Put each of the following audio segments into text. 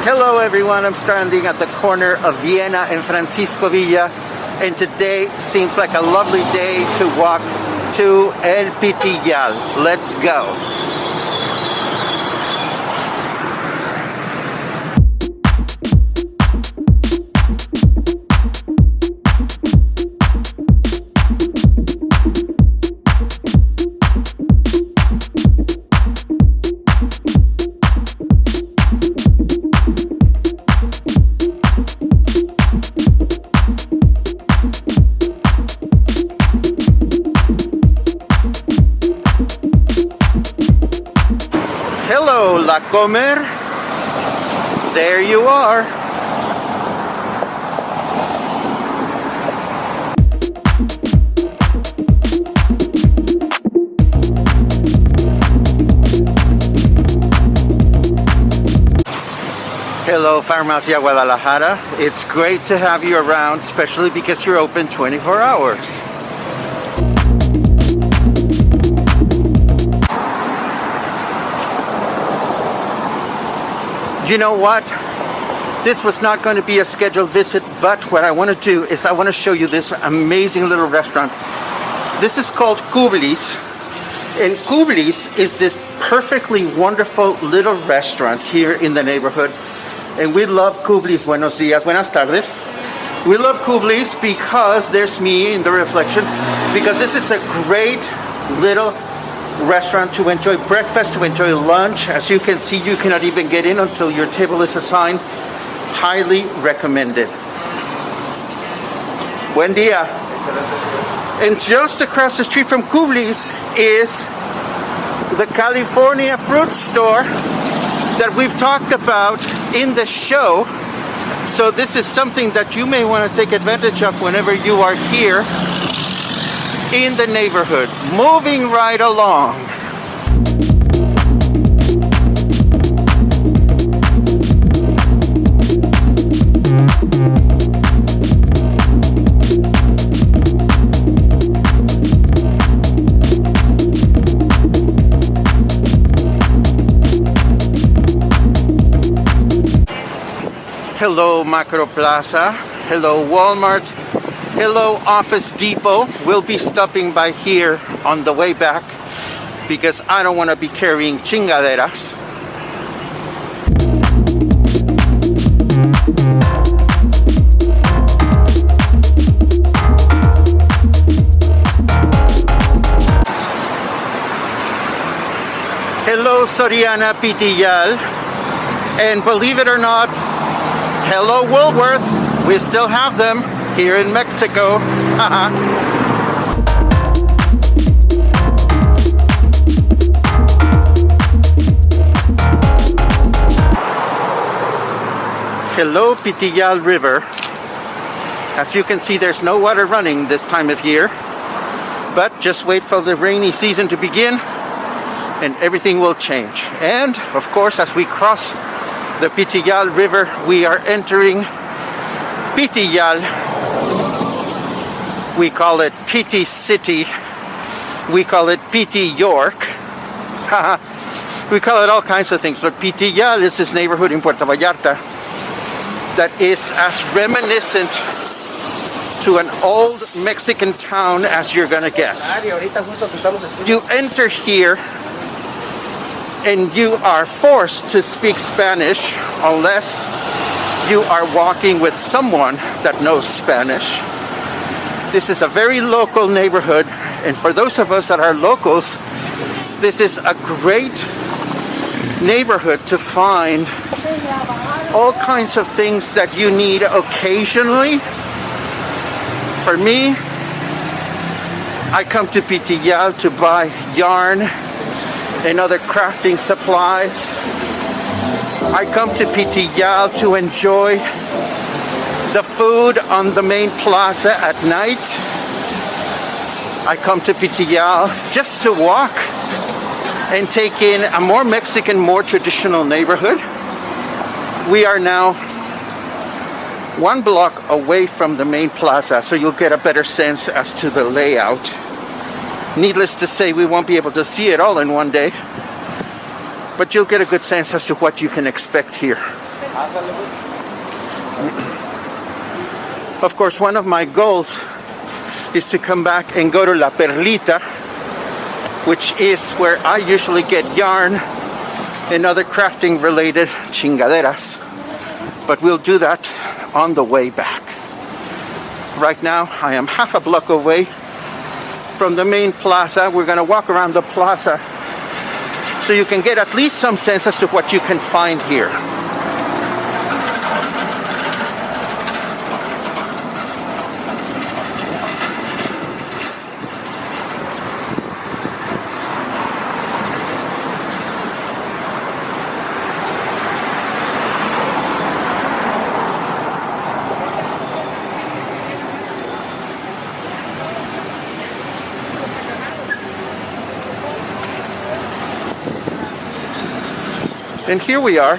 Hello everyone, I'm standing at the corner of Vienna and Francisco Villa, and today seems like a lovely day to walk to El Pitillal. Let's go. Hello, La Comer. There you are. Hello, Farmacia Guadalajara. It's great to have you around, especially because you're open 24 hours. You know what? This was not going to be a scheduled visit, but what I want to do is I want to show you this amazing little restaurant. This is called Kublis, and Kublis is this perfectly wonderful little restaurant here in the neighborhood, and we love Kublis. Buenos días, buenas tardes. We love Kublis because there's me in the reflection, because this is a great little restaurant to enjoy breakfast, to enjoy lunch. As you can see, you cannot even get in until your table is assigned. Highly recommended. Buen día. And just across the street from Kublis is the California fruit store that we've talked about in the show. So this is something that you may want to take advantage of whenever you are here in the neighborhood. Moving right along. Hello, Macro Plaza. Hello, Walmart. Hello, Office Depot. We'll be stopping by here on the way back because I don't want to be carrying chingaderas. Hello, Soriana Pitillal. And believe it or not, hello, Woolworth. We still have them here in Mexico. Hello, Pitillal River. As you can see, there's no water running this time of year, but just wait for the rainy season to begin and everything will change. And of course, as we cross the Pitillal River, we are entering Pitillal. We call it Pity City. We call it Pity York. We call it all kinds of things, but Pitillal is this neighborhood in Puerto Vallarta that is as reminiscent to an old Mexican town as you're gonna get. You enter here and you are forced to speak Spanish unless you are walking with someone that knows Spanish. This is a very local neighborhood, and for those of us that are locals, this is a great neighborhood to find all kinds of things that you need occasionally. For me, I come to Pitillal to buy yarn and other crafting supplies. I come to Pitillal to enjoy the food on the main plaza at night. I come to Pitillal just to walk and take in a more Mexican, more traditional neighborhood. We are now 1 block away from the main plaza, so you'll get a better sense as to the layout. Needless to say, we won't be able to see it all in one day, but you'll get a good sense as to what you can expect here. Of course, one of my goals is to come back and go to La Perlita, which is where I usually get yarn and other crafting related chingaderas. But we'll do that on the way back. Right now, I am half a block away from the main plaza. We're going to walk around the plaza so you can get at least some sense as to what you can find here. And here we are.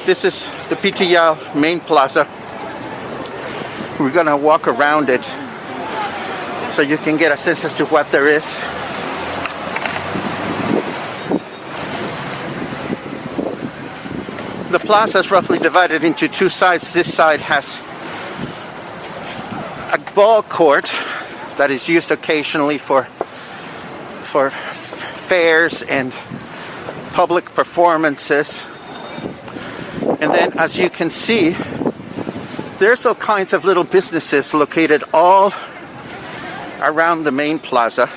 This is the Pitillal main plaza. We're gonna walk around it so you can get a sense as to what there is. The plaza is roughly divided into two sides. This side has a ball court that is used occasionally for fairs and public performances. And then, as you can see, there's all kinds of little businesses located all around the main plaza.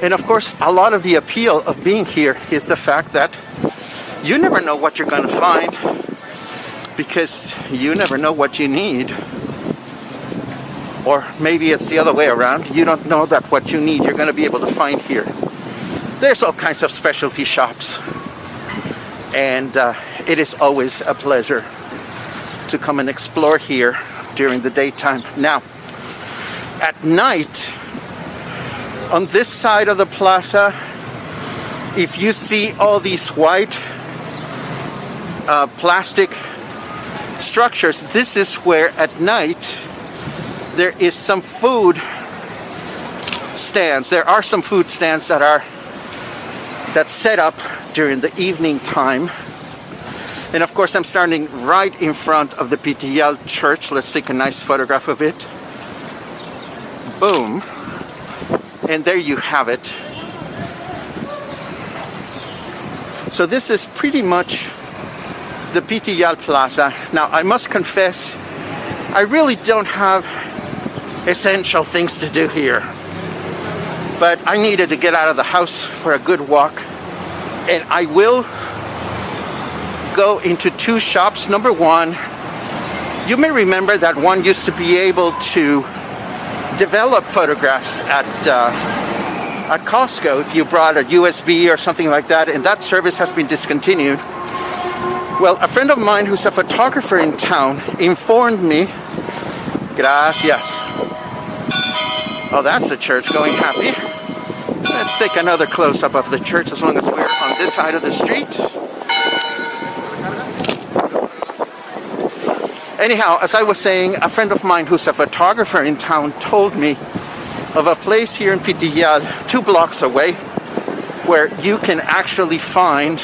And of course, a lot of the appeal of being here is the fact that you never know what you're going to find, because you never know what you need. Or maybe it's the other way around. You don't know that what you need you're going to be able to find here. There's all kinds of specialty shops. And it is always a pleasure to come and explore here during the daytime. Now, at night, on this side of the plaza, if you see all these white plastic structures, this is where at night there is some food stands. There are some food stands that's set up during the evening time. And of course, I'm standing right in front of the Pitillal church. Let's take a nice photograph of it. Boom. And there you have it. So this is pretty much the Pitillal Plaza. Now, I must confess, I really don't have essential things to do here. But I needed to get out of the house for a good walk. And I will go into two shops. Number one, you may remember that one used to be able to develop photographs at Costco if you brought a USB or something like that, and that service has been discontinued. Well, a friend of mine who's a photographer in town informed me. Gracias. Oh, that's the church going happy. Let's take another close-up of the church as long as we're on this side of the street. Anyhow, as I was saying, a friend of mine who's a photographer in town told me of a place here in Pitillal, 2 blocks away, where you can actually find,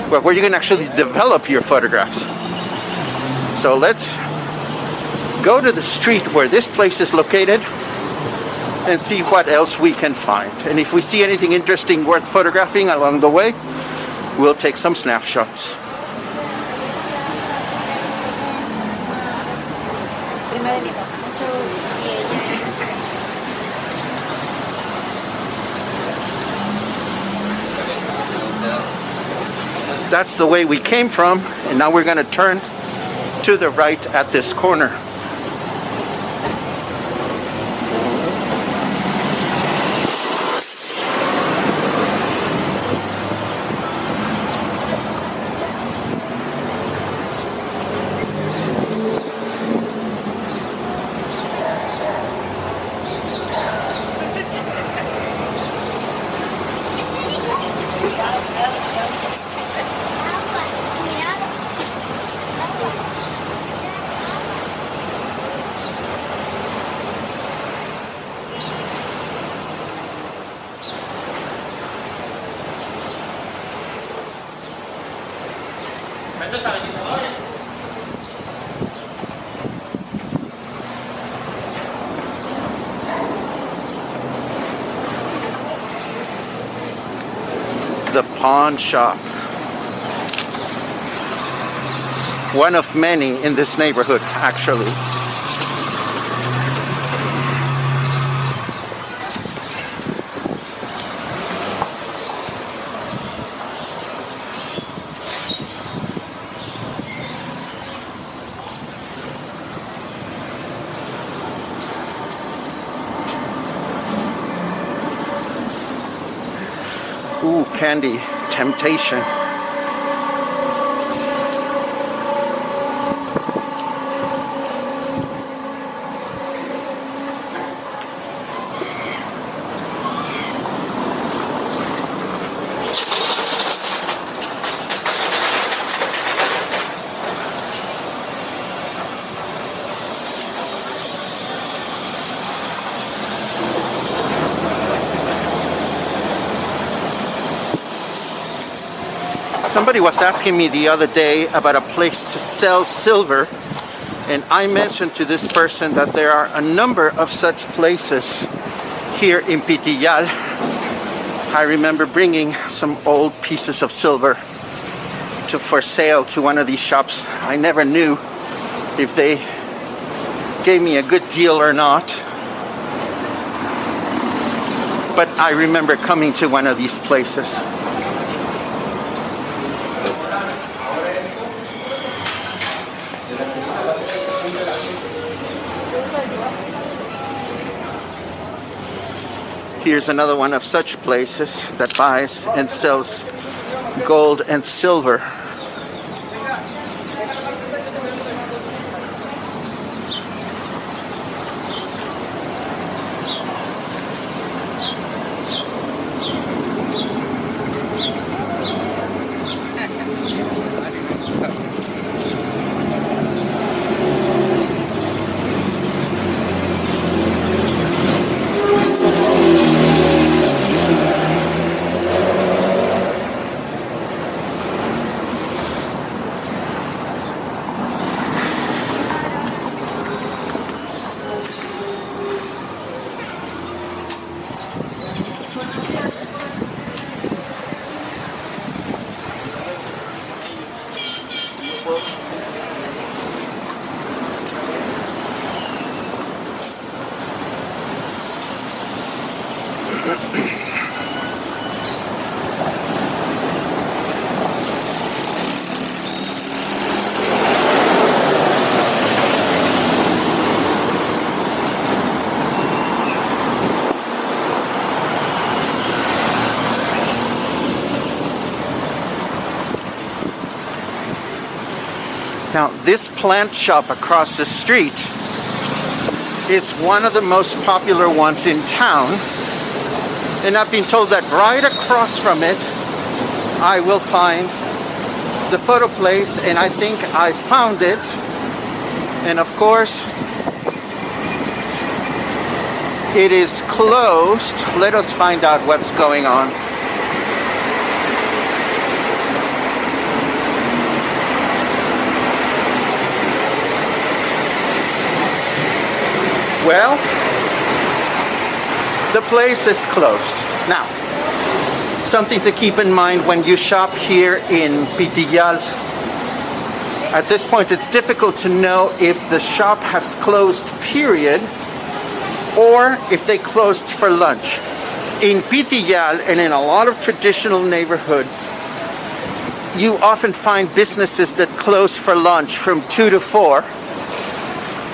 where you can actually develop your photographs. So let's go to the street where this place is located and see what else we can find. And if we see anything interesting worth photographing along the way, we'll take some snapshots. That's the way we came from, and now we're going to turn to the right at this corner. The pawn shop. One of many in this neighborhood, actually. Ooh, candy, temptation. Somebody was asking me the other day about a place to sell silver, and I mentioned to this person that there are a number of such places here in Pitillal. I remember bringing some old pieces of silver for sale to one of these shops. I never knew if they gave me a good deal or not, but I remember coming to one of these places. Here's another one of such places that buys and sells gold and silver. Now, this plant shop across the street is one of the most popular ones in town. And I've been told that right across from it, I will find the photo place, and I think I found it. And of course, it is closed. Let us find out what's going on. Well, the place is closed. Now, something to keep in mind when you shop here in Pitillal. At this point, it's difficult to know if the shop has closed, period, or if they closed for lunch. In Pitillal and in a lot of traditional neighborhoods, you often find businesses that close for lunch from 2 to 4.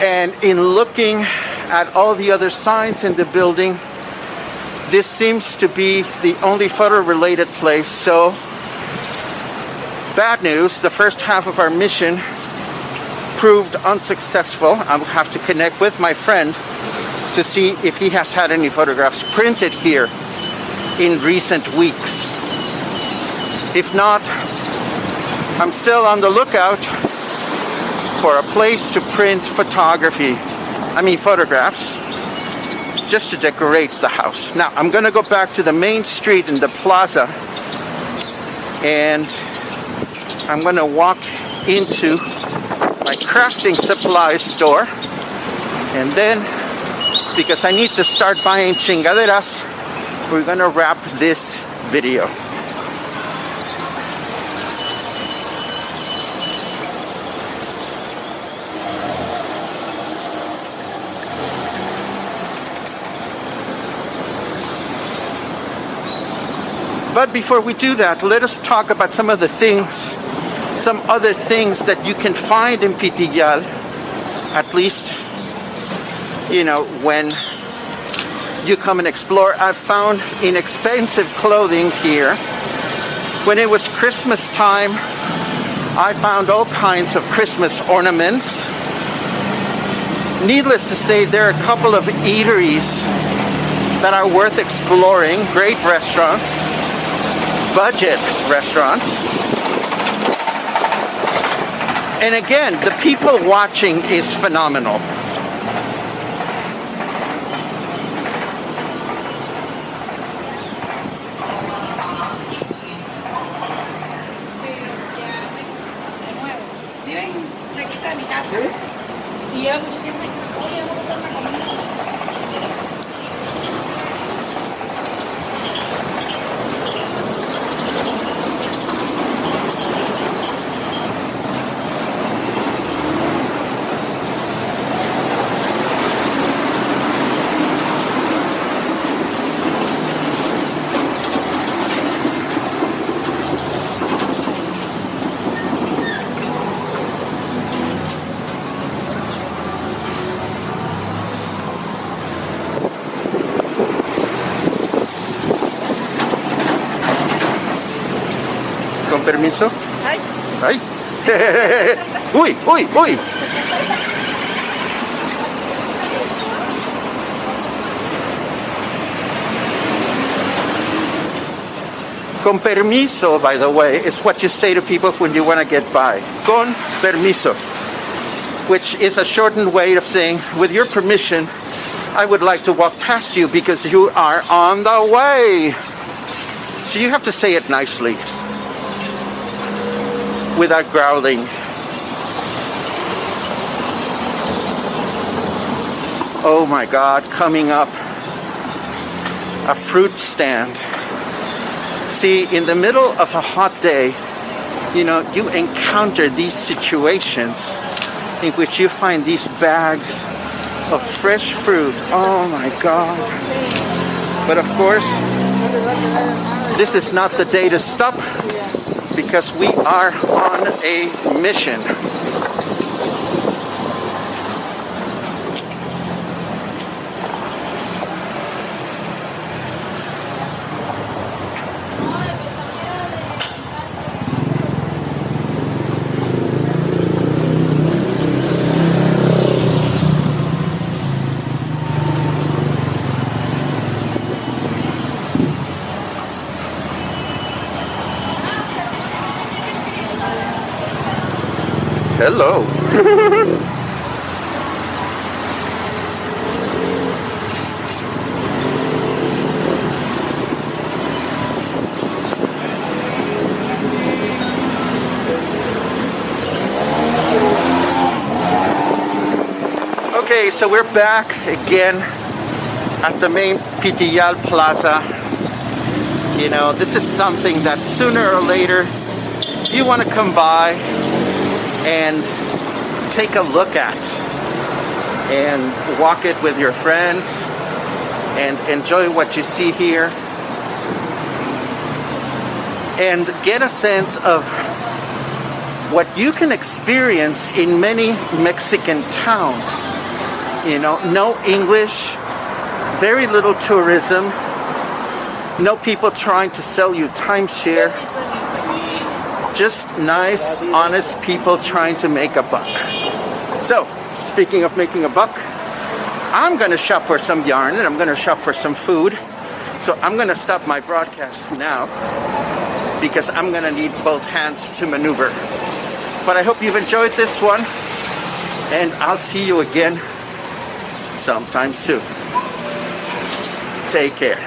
And in looking at all the other signs in the building, this seems to be the only photo-related place. So, bad news, the first half of our mission proved unsuccessful. I will have to connect with my friend to see if he has had any photographs printed here in recent weeks. If not, I'm still on the lookout for a place to print photographs, just to decorate the house. Now, I'm going to go back to the main street in the plaza and I'm gonna walk into my crafting supply store, and then because I need to start buying chingaderas, we're gonna wrap this video. But before we do that, let us talk about some other things that you can find in Pitillal, at least, when you come and explore. I've found inexpensive clothing here. When it was Christmas time, I found all kinds of Christmas ornaments. Needless to say, there are a couple of eateries that are worth exploring, great restaurants. Budget restaurants. And again, the people watching is phenomenal. Con permiso. Ay. Ay. Uy, uy, uy. Con permiso, by the way, is what you say to people when you want to get by. Con permiso, which is a shortened way of saying, with your permission, I would like to walk past you because you are on the way. So you have to say it nicely, without growling. Oh my God, coming up, a fruit stand. See, in the middle of a hot day, you encounter these situations in which you find these bags of fresh fruit. Oh my God. But of course, this is not the day to stop, because we are on a mission. Hello. Okay, so we're back again at the main Pitillal Plaza. This is something that sooner or later you want to come by and take a look at and walk it with your friends and enjoy what you see here and get a sense of what you can experience in many Mexican towns. No English, very little tourism, no people trying to sell you timeshare. Just nice, honest people trying to make a buck. So, speaking of making a buck, I'm going to shop for some yarn and I'm going to shop for some food. So I'm going to stop my broadcast now because I'm going to need both hands to maneuver. But I hope you've enjoyed this one, and I'll see you again sometime soon. Take care.